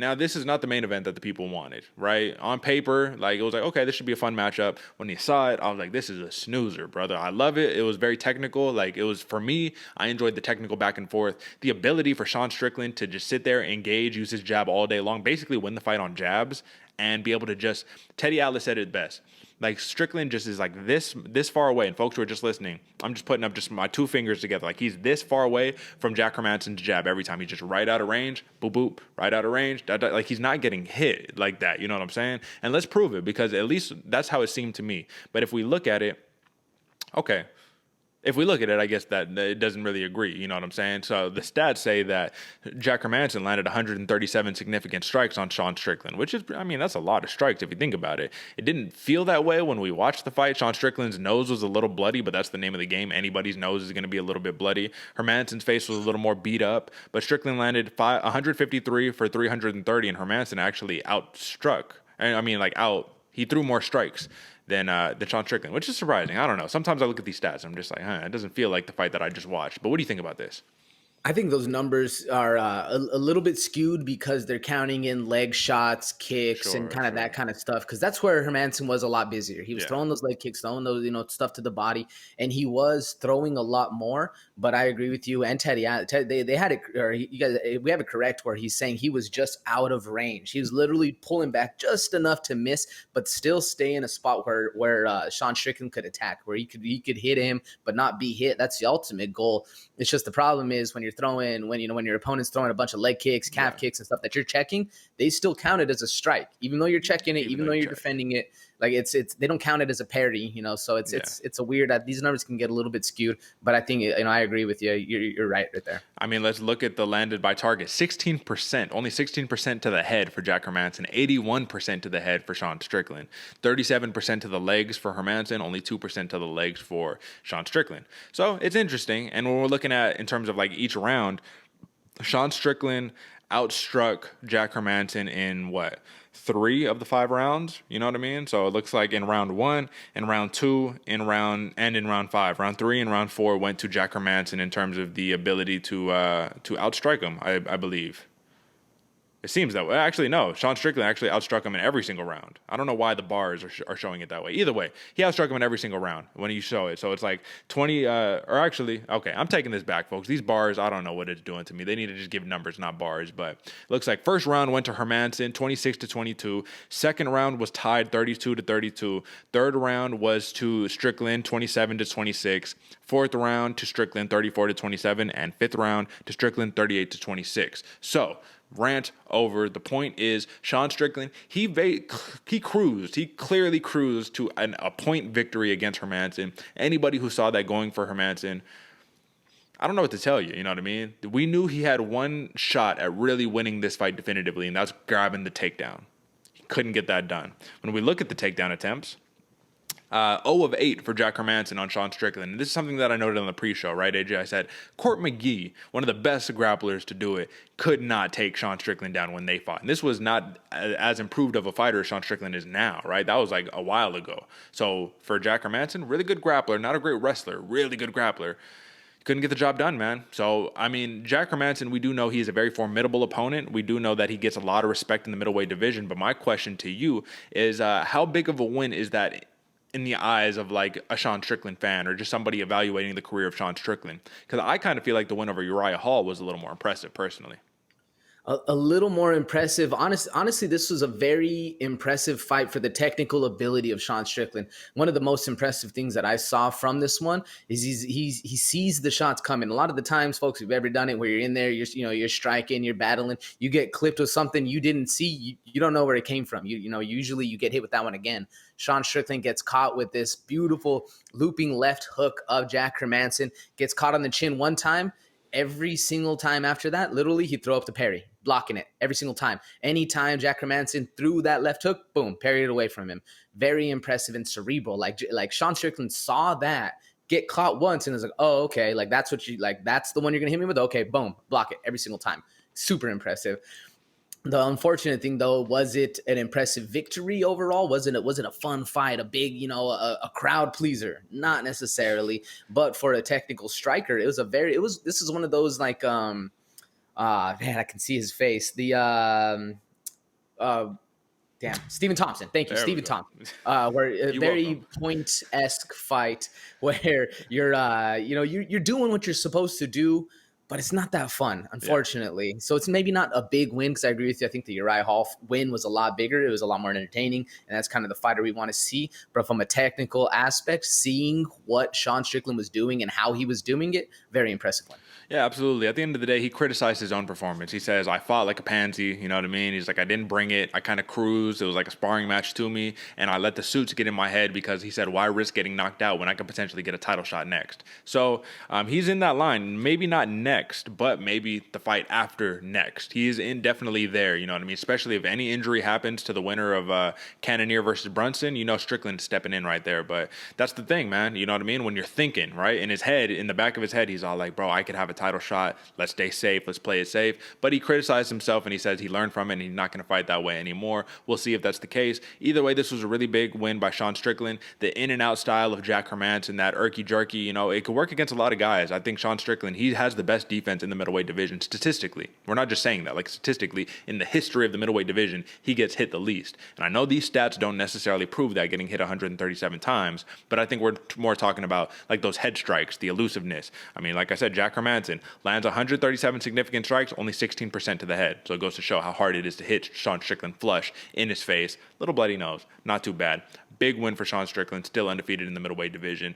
Now, this is not the main event that the people wanted, right? On paper, like it was like, okay, this should be a fun matchup. When you saw it, I was like, this is a snoozer, brother. I love it. It was very technical. Like it was for me, I enjoyed the technical back and forth. The ability for Sean Strickland to just sit there, engage, use his jab all day long, basically win the fight on jabs and be able to just Teddy Atlas said it best. Like Strickland just is like this far away, and folks who are just listening, I'm just putting up just my two fingers together. Like he's this far away from Jack Hermansson's jab every time. He's just right out of range, boop boop, right out of range. Like he's not getting hit like that. You know what I'm saying? And let's prove it because at least that's how it seemed to me. But if we look at it, okay. If we look at it, I guess that it doesn't really agree. You know what I'm saying? So the stats say that Jack Hermansson landed 137 significant strikes on Sean Strickland, which is, I mean, that's a lot of strikes if you think about it. It didn't feel that way when we watched the fight. Sean Strickland's nose was a little bloody, but that's the name of the game. Anybody's nose is going to be a little bit bloody. Hermansson's face was a little more beat up, but Strickland landed 153 for 330, and Hermansson actually outstruck. He threw more strikes than Sean Strickland, which is surprising. I don't know. Sometimes I look at these stats, I'm just like, it doesn't feel like the fight that I just watched. But what do you think about this? I think those numbers are a little bit skewed because they're counting in leg shots, kicks, and kind of that kind of stuff. Because that's where Hermansson was a lot busier. He was throwing those leg kicks, throwing those stuff to the body, and he was throwing a lot more. But I agree with you and Teddy. They had it, or you guys, we have it correct where he's saying he was just out of range. He was literally pulling back just enough to miss, but still stay in a spot where Sean Strickland could attack, where he could hit him but not be hit. That's the ultimate goal. It's just the problem is when your opponent's throwing a bunch of leg kicks, calf kicks, and stuff that you're checking, they still count it as a strike, even though you're checking it, even though you're defending it. Like it's they don't count it as a parity, So it's a weird. These numbers can get a little bit skewed, but I think I agree with you. You're right there. I mean, let's look at the landed by target. 16%, only 16% to the head for Jack Hermansson, 81% to the head for Sean Strickland, 37% to the legs for Hermansson, only 2% to the legs for Sean Strickland. So it's interesting. And when we're looking at in terms of like each round, Sean Strickland outstruck Jack Hermansson in 3 of the 5 rounds, you know what I mean? So it looks like in round 1, in round 2, in round 5. Round 3 and round 4 went to Jack Hermansson in terms of the ability to outstrike him, I believe. It seems that way. Actually, no. Sean Strickland actually outstruck him in every single round. I don't know why the bars are showing it that way. Either way, he outstruck him in every single round when you show it. So it's like 20, okay, I'm taking this back, folks. These bars, I don't know what it's doing to me. They need to just give numbers, not bars. But it looks like first round went to Hermansson, 26-22. Second round was tied, 32-32. Third round was to Strickland, 27-26. Fourth round to Strickland, 34-27. And fifth round to Strickland, 38-26. So, rant over. The point is, Sean Strickland, he cruised. He clearly cruised to a point victory against Hermansson. Anybody who saw that going for Hermansson, I don't know what to tell you. You know what I mean? We knew he had one shot at really winning this fight definitively, and that's grabbing the takedown. He couldn't get that done. When we look at the takedown attempts, 0 of 8 for Jack Hermansson on Sean Strickland. And this is something that I noted on the pre-show, right, AJ? I said, Court McGee, one of the best grapplers to do it, could not take Sean Strickland down when they fought. And this was not as improved of a fighter as Sean Strickland is now, right? That was like a while ago. So for Jack Hermansson, really good grappler, not a great wrestler, really good grappler. Couldn't get the job done, man. So, I mean, Jack Hermansson, we do know he's a very formidable opponent. We do know that he gets a lot of respect in the middleweight division. But my question to you is, how big of a win is that in the eyes of like a Sean Strickland fan or just somebody evaluating the career of Sean Strickland? Because I kind of feel like the win over Uriah Hall was a little more impressive personally. A little more impressive. Honestly, this was a very impressive fight for the technical ability of Sean Strickland. One of the most impressive things that I saw from this one is he sees the shots coming. A lot of the times, folks, if you've ever done it where you're in there, you're striking, you're battling, you get clipped with something you didn't see, you don't know where it came from. Usually you get hit with that one again. Sean Strickland gets caught with this beautiful looping left hook of Jack Hermansson, gets caught on the chin one time. Every single time after that, literally, he'd throw up the parry, blocking it every single time. Anytime Jack Hermansson threw that left hook, boom, parried it away from him. Very impressive and cerebral. Like Sean Strickland saw that, get caught once, and was like, oh, okay, like that's what you like. That's the one you're gonna hit me with. Okay, boom, block it every single time. Super impressive. The unfortunate thing, though, was it an impressive victory overall? Was it a fun fight, a big, a crowd pleaser? Not necessarily, but for a technical striker, this is one of those like, man, I can see his face. Stephen Thompson. Thank you, There we Stephen go. Thompson. Where a You're very welcome. point-esque fight where you're doing what you're supposed to do, but it's not that fun, Yeah. unfortunately. So it's maybe not a big win because I agree with you. I think the Uriah Hall win was a lot bigger. It was a lot more entertaining, and that's kind of the fighter we want to see. But from a technical aspect, seeing what Sean Strickland was doing and how he was doing it, very impressive win. Yeah, absolutely. At the end of the day, he criticized his own performance. He says, I fought like a pansy, you know what I mean? He's like, I didn't bring it. I kind of cruised. It was like a sparring match to me, and I let the suits get in my head because he said, why risk getting knocked out when I could potentially get a title shot next? So he's in that line. Maybe not next, but maybe the fight after next. He's indefinitely there, you know what I mean? Especially if any injury happens to the winner of Cannonier versus Brunson, you know Strickland's stepping in right there. But that's the thing, man. You know what I mean? When you're thinking, right? In his head, in the back of his head, he's all like, bro, I could have a title shot. Let's stay safe. Let's play it safe. But he criticized himself and he says he learned from it and he's not going to fight that way anymore. We'll see if that's the case. Either way, this was a really big win by Sean Strickland. The in and out style of Jack Hermansson, that irky jerky, you know, it could work against a lot of guys. I think Sean Strickland, he has the best defense in the middleweight division statistically. We're not just saying that, like statistically, in the history of the middleweight division, he gets hit the least. And I know these stats don't necessarily prove that, getting hit 137 times, but I think we're more talking about like those head strikes, the elusiveness. I mean, like I said, Jack Hermansson lands 137 significant strikes, only 16% to the head. So it goes to show how hard it is to hit Sean Strickland flush in his face. Little bloody nose, not too bad. Big win for Sean Strickland, still undefeated in the middleweight division.